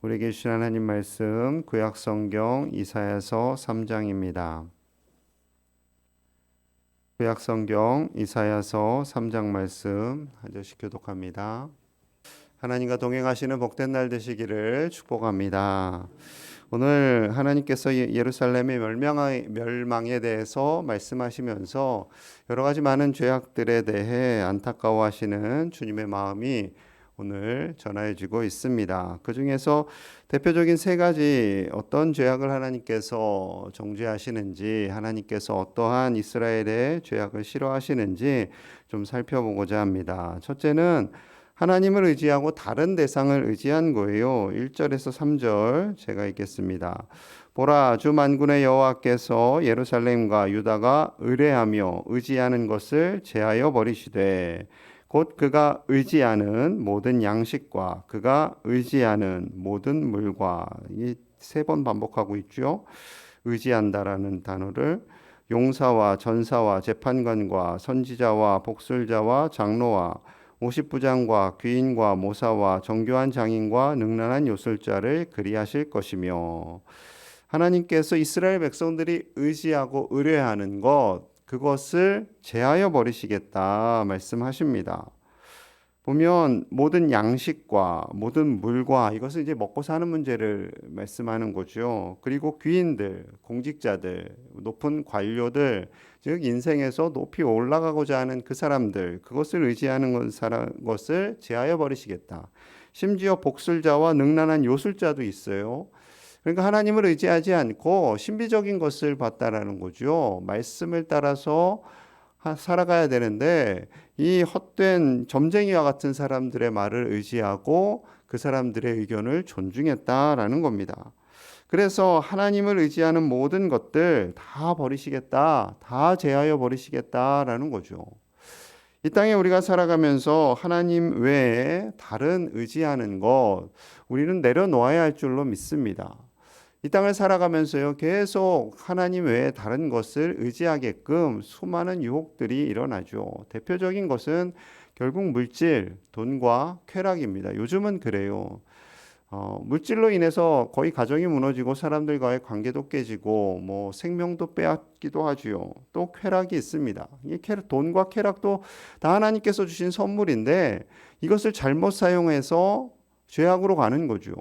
우리에게 주신 하나님 말씀 구약 성경 이사야서 3장입니다. 구약 성경 이사야서 3장 말씀 한 절씩 교독합니다. 하나님과 동행하시는 복된 날 되시기를 축복합니다. 오늘 하나님께서 예루살렘의 멸망에 대해서 말씀하시면서 여러 가지 많은 죄악들에 대해 안타까워하시는 주님의 마음이 오늘 전하여지고 있습니다. 그 중에서 대표적인 세 가지 어떤 죄악을 하나님께서 정죄하시는지, 하나님께서 어떠한 이스라엘의 죄악을 싫어하시는지 좀 살펴보고자 합니다. 첫째는 하나님을 의지하고 다른 대상을 의지한 거예요. 1절에서 3절 제가 읽겠습니다. 보라, 주 만군의 여호와께서 예루살렘과 유다가 의뢰하며 의지하는 것을 제하여 버리시되 곧 그가 의지하는 모든 양식과 그가 의지하는 모든 물과, 이 세 번 반복하고 있죠. 의지한다라는 단어를 용사와 전사와 재판관과 선지자와 복술자와 장로와 50부장과 귀인과 모사와 정교한 장인과 능란한 요술자를 그리하실 것이며, 하나님께서 이스라엘 백성들이 의지하고 의뢰하는 것, 그것을 제하여 버리시겠다 말씀하십니다. 보면 모든 양식과 모든 물과, 이것은 이제 먹고 사는 문제를 말씀하는 거죠. 그리고 귀인들, 공직자들, 높은 관료들, 즉 인생에서 높이 올라가고자 하는 그 사람들, 그것을 의지하는 것을 제하여 버리시겠다. 심지어 복술자와 능란한 요술자도 있어요. 그러니까 하나님을 의지하지 않고 신비적인 것을 봤다라는 거죠. 말씀을 따라서 살아가야 되는데 이 헛된 점쟁이와 같은 사람들의 말을 의지하고 그 사람들의 의견을 존중했다라는 겁니다. 그래서 하나님을 의지하는 모든 것들 다 버리시겠다, 다 제하여 버리시겠다라는 거죠. 이 땅에 우리가 살아가면서 하나님 외에 다른 의지하는 것, 우리는 내려놓아야 할 줄로 믿습니다. 이 땅을 살아가면서요, 계속 하나님 외에 다른 것을 의지하게끔 수많은 유혹들이 일어나죠. 대표적인 것은 결국 물질, 돈과 쾌락입니다. 요즘은 그래요. 물질로 인해서 거의 가정이 무너지고 사람들과의 관계도 깨지고 뭐 생명도 빼앗기도 하지요. 또 쾌락이 있습니다. 이 돈과 쾌락도 다 하나님께서 주신 선물인데 이것을 잘못 사용해서 죄악으로 가는 거죠.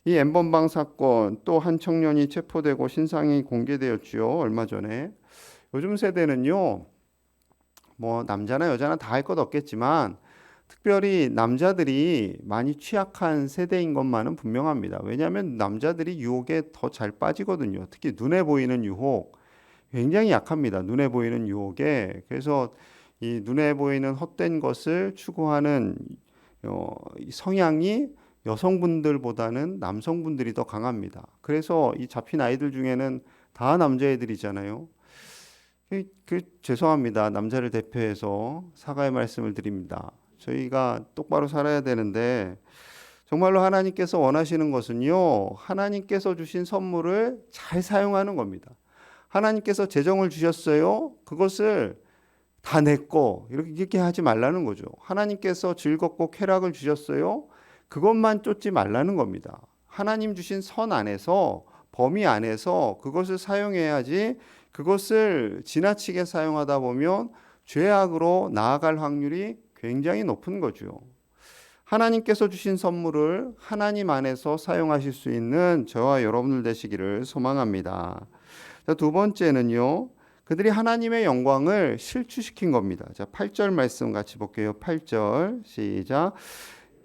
이 엠번방 사건, 또 한 청년이 체포되고 신상이 공개되었지요. 얼마 전에. 요즘 세대는요, 뭐 남자나 여자나 다 할 것 없겠지만 특별히 남자들이 많이 취약한 세대인 것만은 분명합니다. 왜냐하면 남자들이 유혹에 더 잘 빠지거든요. 특히 눈에 보이는 유혹 굉장히 약합니다. 눈에 보이는 유혹에. 그래서 이 눈에 보이는 헛된 것을 추구하는 이 성향이 여성분들보다는 남성분들이 더 강합니다. 그래서 이 잡힌 아이들 중에는 다 남자애들이잖아요. 죄송합니다. 남자를 대표해서 사과의 말씀을 드립니다. 저희가 똑바로 살아야 되는데 정말로 하나님께서 원하시는 것은요, 하나님께서 주신 선물을 잘 사용하는 겁니다. 하나님께서 재정을 주셨어요. 그것을 다 내 거 이렇게 하지 말라는 거죠. 하나님께서 즐겁고 쾌락을 주셨어요. 그것만 쫓지 말라는 겁니다. 하나님 주신 선 안에서, 범위 안에서 그것을 사용해야지, 그것을 지나치게 사용하다 보면 죄악으로 나아갈 확률이 굉장히 높은 거죠. 하나님께서 주신 선물을 하나님 안에서 사용하실 수 있는 저와 여러분들 되시기를 소망합니다. 자, 두 번째는요, 그들이 하나님의 영광을 실추시킨 겁니다. 자, 8절 말씀 같이 볼게요. 8절 시작.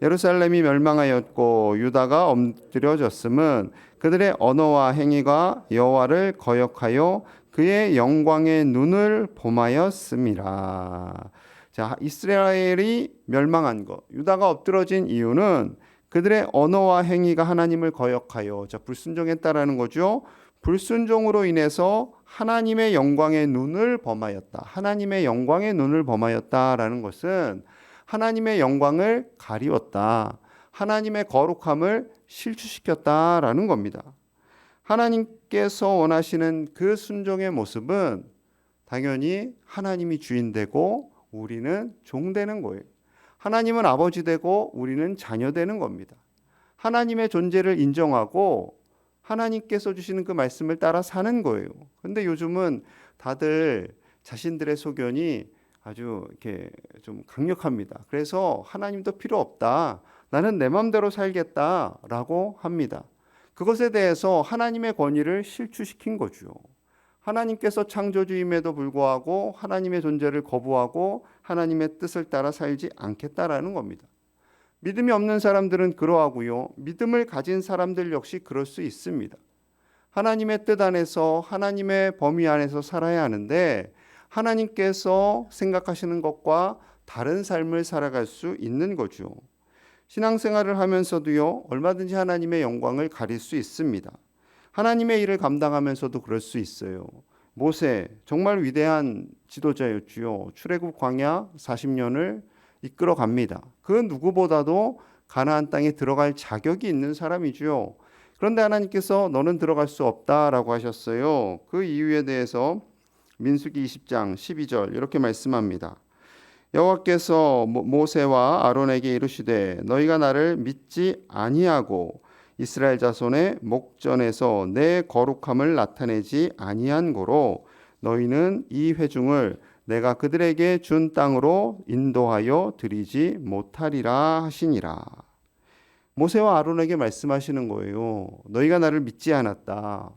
예루살렘이 멸망하였고 유다가 엎드려졌음은 그들의 언어와 행위가 여호와를 거역하여 그의 영광의 눈을 범하였음이라. 자, 이스라엘이 멸망한 것, 유다가 엎드러진 이유는 그들의 언어와 행위가 하나님을 거역하여, 자, 불순종했다라는 거죠. 불순종으로 인해서 하나님의 영광의 눈을 범하였다. 하나님의 영광의 눈을 범하였다라는 것은 하나님의 영광을 가리웠다. 하나님의 거룩함을 실추시켰다라는 겁니다. 하나님께서 원하시는 그 순종의 모습은 당연히 하나님이 주인 되고 우리는 종 되는 거예요. 하나님은 아버지 되고 우리는 자녀 되는 겁니다. 하나님의 존재를 인정하고 하나님께서 주시는 그 말씀을 따라 사는 거예요. 근데 요즘은 다들 자신들의 소견이 아주 이렇게 좀 강력합니다. 그래서 하나님도 필요 없다. 나는 내 마음대로 살겠다라고 합니다. 그것에 대해서 하나님의 권위를 실추시킨 거죠. 하나님께서 창조주임에도 불구하고 하나님의 존재를 거부하고 하나님의 뜻을 따라 살지 않겠다라는 겁니다. 믿음이 없는 사람들은 그러하고요. 믿음을 가진 사람들 역시 그럴 수 있습니다. 하나님의 뜻 안에서 하나님의 범위 안에서 살아야 하는데 하나님께서 생각하시는 것과 다른 삶을 살아갈 수 있는 거죠. 신앙생활을 하면서도요. 얼마든지 하나님의 영광을 가릴 수 있습니다. 하나님의 일을 감당하면서도 그럴 수 있어요. 모세 정말 위대한 지도자였지요. 출애굽 광야 40년을 이끌어 갑니다. 그 누구보다도 가나안 땅에 들어갈 자격이 있는 사람이지요. 그런데 하나님께서 너는 들어갈 수 없다라고 하셨어요. 그 이유에 대해서 민수기 20장 12절 이렇게 말씀합니다. 여호와께서 모세와 아론에게 이르시되 너희가 나를 믿지 아니하고 이스라엘 자손의 목전에서 내 거룩함을 나타내지 아니한 고로 너희는 이 회중을 내가 그들에게 준 땅으로 인도하여 드리지 못하리라 하시니라. 모세와 아론에게 말씀하시는 거예요. 너희가 나를 믿지 않았다.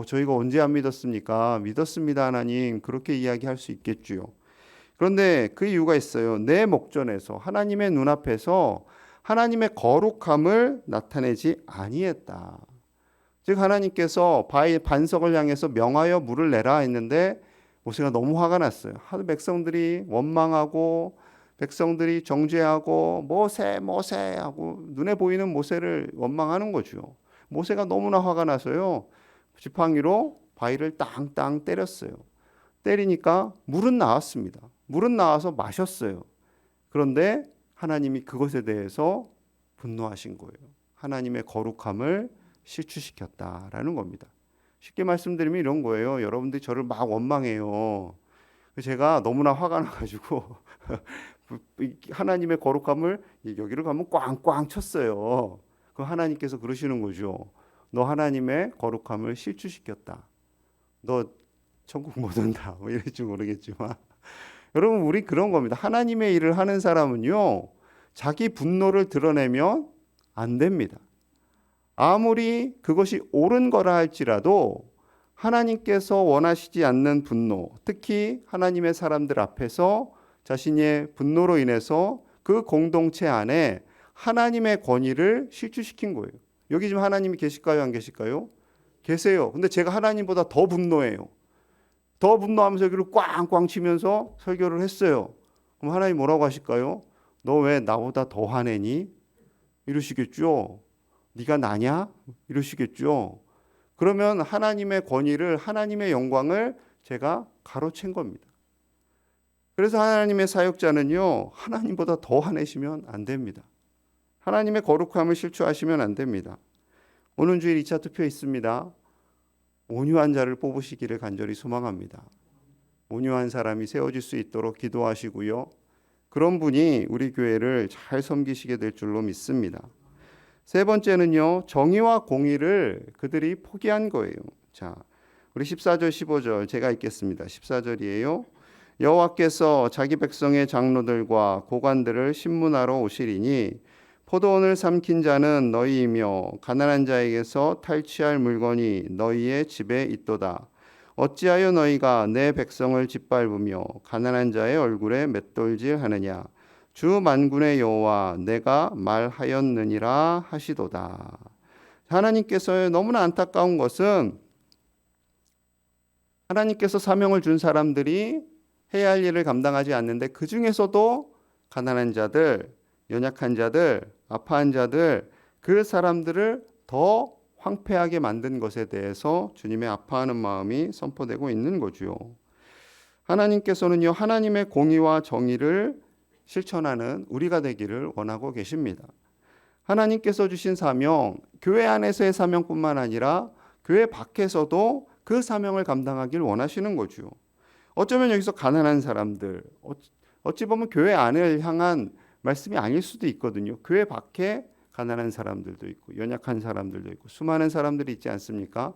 저희가 언제 안 믿었습니까? 믿었습니다, 하나님. 그렇게 이야기할 수 있겠지요. 그런데 그 이유가 있어요. 내 목전에서 하나님의 눈앞에서 하나님의 거룩함을 나타내지 아니했다. 즉 하나님께서 반석을 향해서 명하여 물을 내라 했는데 모세가 너무 화가 났어요. 하도 백성들이 원망하고 백성들이 정죄하고 모세 하고 눈에 보이는 모세를 원망하는 거죠. 모세가 너무나 화가 나서요. 지팡이로 바위를 땅땅 때렸어요. 때리니까 물은 나왔습니다. 물은 나와서 마셨어요. 그런데 하나님이 그것에 대해서 분노하신 거예요. 하나님의 거룩함을 실추시켰다라는 겁니다. 쉽게 말씀드리면 이런 거예요. 여러분들이 저를 막 원망해요. 제가 너무나 화가 나가지고 하나님의 거룩함을 여기를 가면 꽝꽝 쳤어요. 그 하나님께서 그러시는 거죠. 너 하나님의 거룩함을 실추시켰다. 너 천국 못 온다. 뭐 이럴지 모르겠지만 여러분 우리 그런 겁니다. 하나님의 일을 하는 사람은요. 자기 분노를 드러내면 안 됩니다. 아무리 그것이 옳은 거라 할지라도 하나님께서 원하시지 않는 분노, 특히 하나님의 사람들 앞에서 자신의 분노로 인해서 그 공동체 안에 하나님의 권위를 실추시킨 거예요. 여기 지금 하나님이 계실까요? 안 계실까요? 계세요. 근데 제가 하나님보다 더 분노해요. 더 분노하면서 여기를 꽝꽝 치면서 설교를 했어요. 그럼 하나님 뭐라고 하실까요? 너 왜 나보다 더 화내니? 이러시겠죠. 네가 나냐? 이러시겠죠. 그러면 하나님의 권위를 하나님의 영광을 제가 가로챈 겁니다. 그래서 하나님의 사역자는요. 하나님보다 더 화내시면 안 됩니다. 하나님의 거룩함을 실추하시면 안 됩니다. 오는 주일 2차 투표 있습니다. 온유한 자를 뽑으시기를 간절히 소망합니다. 온유한 사람이 세워질 수 있도록 기도하시고요. 그런 분이 우리 교회를 잘 섬기시게 될 줄로 믿습니다. 세 번째는요. 정의와 공의를 그들이 포기한 거예요. 자, 우리 14절 15절 제가 읽겠습니다. 14절이에요. 여호와께서 자기 백성의 장로들과 고관들을 신문하러 오시리니 포도원을 삼킨 자는 너희이며 가난한 자에게서 탈취할 물건이 너희의 집에 있도다. 어찌하여 너희가 내 백성을 짓밟으며 가난한 자의 얼굴에 맷돌질하느냐. 주 만군의 여호와 내가 말하였느니라 하시도다. 하나님께서 너무나 안타까운 것은 하나님께서 사명을 준 사람들이 해야 할 일을 감당하지 않는데 그 중에서도 가난한 자들, 연약한 자들, 아파한 자들 그 사람들을 더 황폐하게 만든 것에 대해서 주님의 아파하는 마음이 선포되고 있는 거죠. 하나님께서는요. 하나님의 공의와 정의를 실천하는 우리가 되기를 원하고 계십니다. 하나님께서 주신 사명, 교회 안에서의 사명뿐만 아니라 교회 밖에서도 그 사명을 감당하길 원하시는 거죠. 어쩌면 여기서 가난한 사람들, 어찌 보면 교회 안을 향한 말씀이 아닐 수도 있거든요. 교회 밖에 가난한 사람들도 있고 연약한 사람들도 있고 수많은 사람들이 있지 않습니까?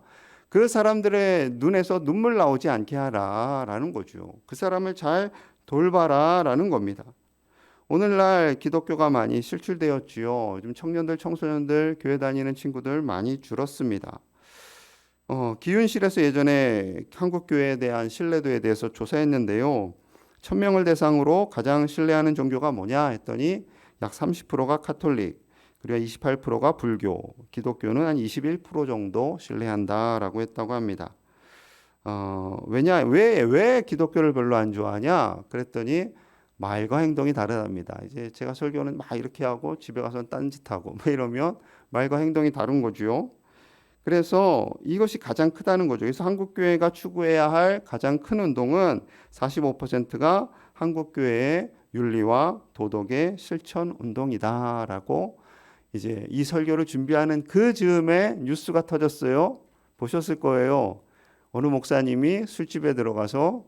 그 사람들의 눈에서 눈물 나오지 않게 하라라는 거죠. 그 사람을 잘 돌봐라라는 겁니다. 오늘날 기독교가 많이 실출되었지요. 요즘 청년들, 청소년들, 교회 다니는 친구들 많이 줄었습니다. 기윤실에서 예전에 한국 교회에 대한 신뢰도에 대해서 조사했는데요. 1000명을 대상으로 가장 신뢰하는 종교가 뭐냐 했더니 약 30%가 카톨릭, 그리고 28%가 불교, 기독교는 한 21% 정도 신뢰한다라고 했다고 합니다. 왜 기독교를 별로 안 좋아하냐? 그랬더니 말과 행동이 다르답니다. 이제 제가 설교는 막 이렇게 하고 집에 가서는 딴짓하고 뭐 이러면 말과 행동이 다른 거죠. 그래서 이것이 가장 크다는 거죠. 그래서 한국교회가 추구해야 할 가장 큰 운동은 45%가 한국교회의 윤리와 도덕의 실천 운동이다라고 이제 이 설교를 준비하는 그 즈음에 뉴스가 터졌어요. 보셨을 거예요. 어느 목사님이 술집에 들어가서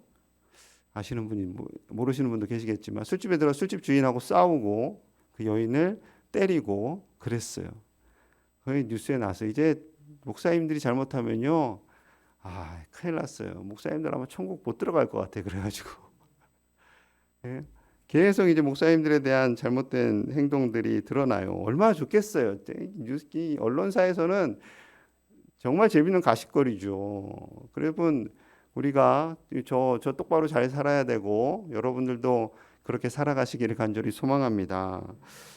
아시는 분이 모르시는 분도 계시겠지만 술집에 들어 술집 주인하고 싸우고 그 여인을 때리고 그랬어요. 거의 뉴스에 나서 이제 목사님들이 잘못하면요, 큰일 났어요. 목사님들 아마 천국 못 들어갈 것 같아. 그래가지고 예? 계속 이제 목사님들에 대한 잘못된 행동들이 드러나요. 얼마나 좋겠어요. 이 언론사에서는 정말 재밌는 가십거리죠. 그러분 우리가 저 똑바로 잘 살아야 되고 여러분들도 그렇게 살아가시기를 간절히 소망합니다.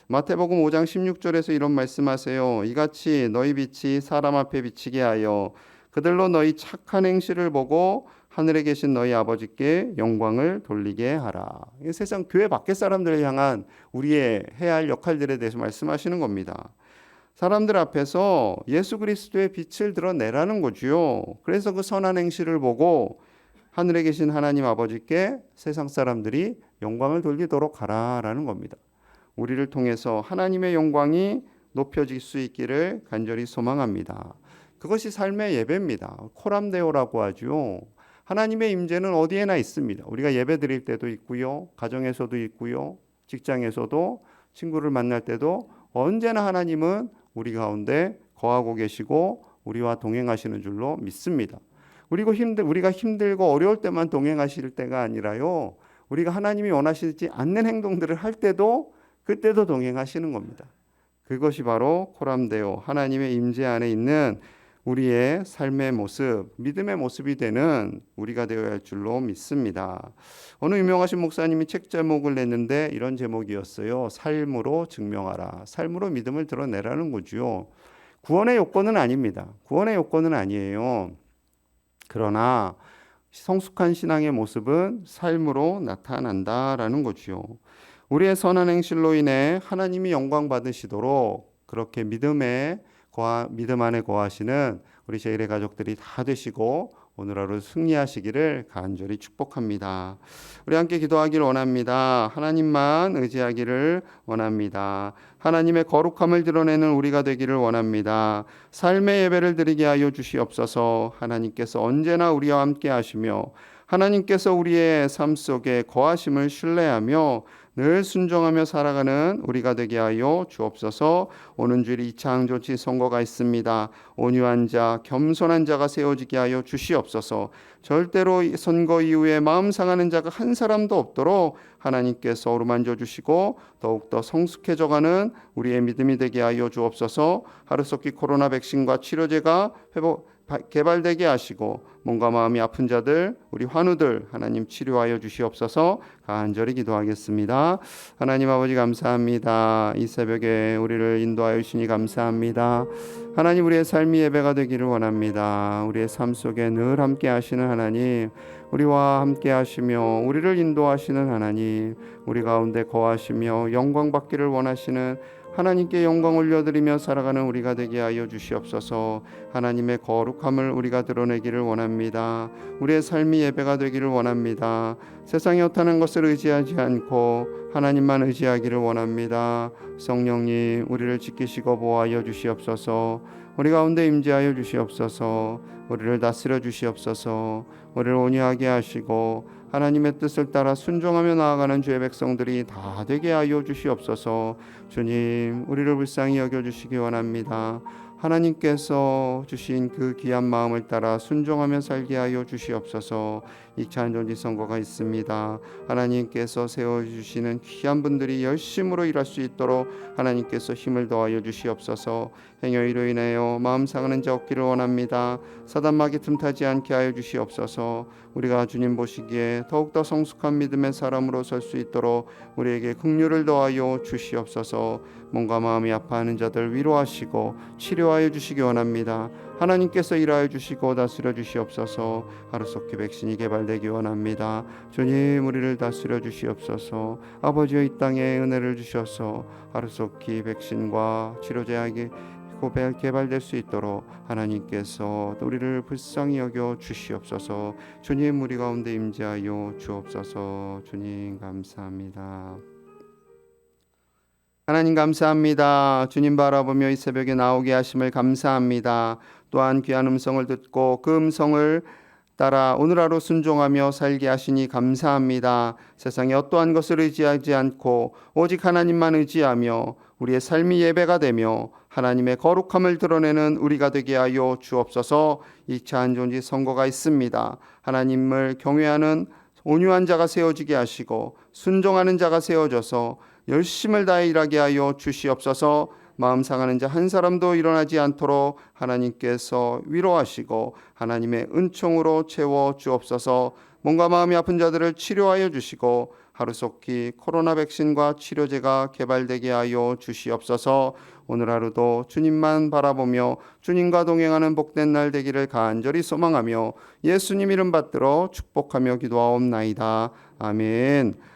마태복음 5장 16절에서 이런 말씀하세요. 이같이 너희 빛이 사람 앞에 비치게 하여 그들로 너희 착한 행실을 보고 하늘에 계신 너희 아버지께 영광을 돌리게 하라. 세상 교회 밖의 사람들을 향한 우리의 해야 할 역할들에 대해서 말씀하시는 겁니다. 사람들 앞에서 예수 그리스도의 빛을 드러내라는 거지요. 그래서 그 선한 행실을 보고 하늘에 계신 하나님 아버지께 세상 사람들이 영광을 돌리도록 하라라는 겁니다. 우리를 통해서 하나님의 영광이 높여질 수 있기를 간절히 소망합니다. 그것이 삶의 예배입니다. 코람데오라고 하죠. 하나님의 임재는 어디에나 있습니다. 우리가 예배 드릴 때도 있고요. 가정에서도 있고요. 직장에서도 친구를 만날 때도 언제나 하나님은 우리 가운데 거하고 계시고 우리와 동행하시는 줄로 믿습니다. 우리가 힘들고 어려울 때만 동행하실 때가 아니라요. 우리가 하나님이 원하시지 않는 행동들을 할 때도 그때도 동행하시는 겁니다. 그것이 바로 코람데오, 하나님의 임재 안에 있는 우리의 삶의 모습, 믿음의 모습이 되는 우리가 되어야 할 줄로 믿습니다. 어느 유명하신 목사님이 책 제목을 냈는데 이런 제목이었어요. 삶으로 증명하라. 삶으로 믿음을 드러내라는 거죠. 구원의 요건은 아닙니다. 구원의 요건은 아니에요. 그러나 성숙한 신앙의 모습은 삶으로 나타난다라는 거죠. 우리의 선한 행실로 인해 하나님이 영광 받으시도록 그렇게 믿음 안에 거하시는 우리 제일의 가족들이 다 되시고 오늘 하루 승리하시기를 간절히 축복합니다. 우리 함께 기도하기를 원합니다. 하나님만 의지하기를 원합니다. 하나님의 거룩함을 드러내는 우리가 되기를 원합니다. 삶의 예배를 드리게 하여 주시옵소서. 하나님께서 언제나 우리와 함께 하시며 하나님께서 우리의 삶 속에 거하심을 신뢰하며 늘 순종하며 살아가는 우리가 되게 하여 주옵소서. 오는 주일 2차 항조치 선거가 있습니다. 온유한 자, 겸손한 자가 세워지게 하여 주시옵소서. 절대로 선거 이후에 마음 상하는 자가 한 사람도 없도록 하나님께서 어루만져 주시고 더욱더 성숙해져가는 우리의 믿음이 되게 하여 주옵소서. 하루속히 코로나 백신과 치료제가 개발되게 하시고 몸과 마음이 아픈 자들, 우리 환우들 하나님 치료하여 주시옵소서. 간절히 기도하겠습니다. 하나님 아버지 감사합니다. 이 새벽에 우리를 인도하여 주시니 감사합니다. 하나님 우리의 삶이 예배가 되기를 원합니다. 우리의 삶 속에 늘 함께 하시는 하나님, 우리와 함께 하시며 우리를 인도하시는 하나님, 우리 가운데 거하시며 영광 받기를 원하시는 하나님께 영광 올려드리며 살아가는 우리가 되게 하여 주시옵소서. 하나님의 거룩함을 우리가 드러내기를 원합니다. 우리의 삶이 예배가 되기를 원합니다. 세상에 어떠한 것을 의지하지 않고 하나님만 의지하기를 원합니다. 성령님 우리를 지키시고 보호하여 주시옵소서. 우리 가운데 임재하여 주시옵소서. 우리를 다스려 주시옵소서. 우리를 온유하게 하시고 하나님의 뜻을 따라 순종하며 나아가는 주의 백성들이 다 되게 하여 주시옵소서. 주님, 우리를 불쌍히 여겨주시기 원합니다. 하나님께서 주신 그 귀한 마음을 따라 순종하며 살게 하여 주시옵소서. 2차 전지 선거가 있습니다. 하나님께서 세워주시는 귀한 분들이 열심으로 일할 수 있도록 하나님께서 힘을 더하여 주시옵소서. 행여이로 인하여 마음 상하는 자 없기를 원합니다. 사단마귀 틈타지 않게 하여 주시옵소서. 우리가 주님 보시기에 더욱더 성숙한 믿음의 사람으로 설 수 있도록 우리에게 긍휼을 더하여 주시옵소서. 몸과 마음이 아파하는 자들 위로하시고 치료하여 주시기 원합니다. 하나님께서 일하여 주시고 다스려 주시옵소서. 하루속히 백신이 개발되기 원합니다. 주님, 우리를 다스려 주시옵소서. 아버지여, 이 땅에 은혜를 주셔서 하루속히 백신과 치료제약이 개발될 수 있도록 하나님께서 우리를 불쌍히 여겨 주시옵소서. 주님, 우리 가운데 임재하여 주옵소서. 주님, 감사합니다. 하나님 감사합니다. 주님 바라보며 이 새벽에 나오게 하심을 감사합니다. 또한 귀한 음성을 듣고 그 음성을 따라 오늘 하루 순종하며 살게 하시니 감사합니다. 세상에 어떠한 것을 의지하지 않고 오직 하나님만 의지하며 우리의 삶이 예배가 되며 하나님의 거룩함을 드러내는 우리가 되게 하여 주옵소서. 2차 안전지 선거가 있습니다. 하나님을 경외하는 온유한 자가 세워지게 하시고 순종하는 자가 세워져서 열심을 다해 일하게 하여 주시옵소서. 마음 상하는 자 한 사람도 일어나지 않도록 하나님께서 위로하시고 하나님의 은총으로 채워 주옵소서. 몸과 마음이 아픈 자들을 치료하여 주시고 하루속히 코로나 백신과 치료제가 개발되게 하여 주시옵소서. 오늘 하루도 주님만 바라보며 주님과 동행하는 복된 날 되기를 간절히 소망하며 예수님 이름 받들어 축복하며 기도하옵나이다. 아멘.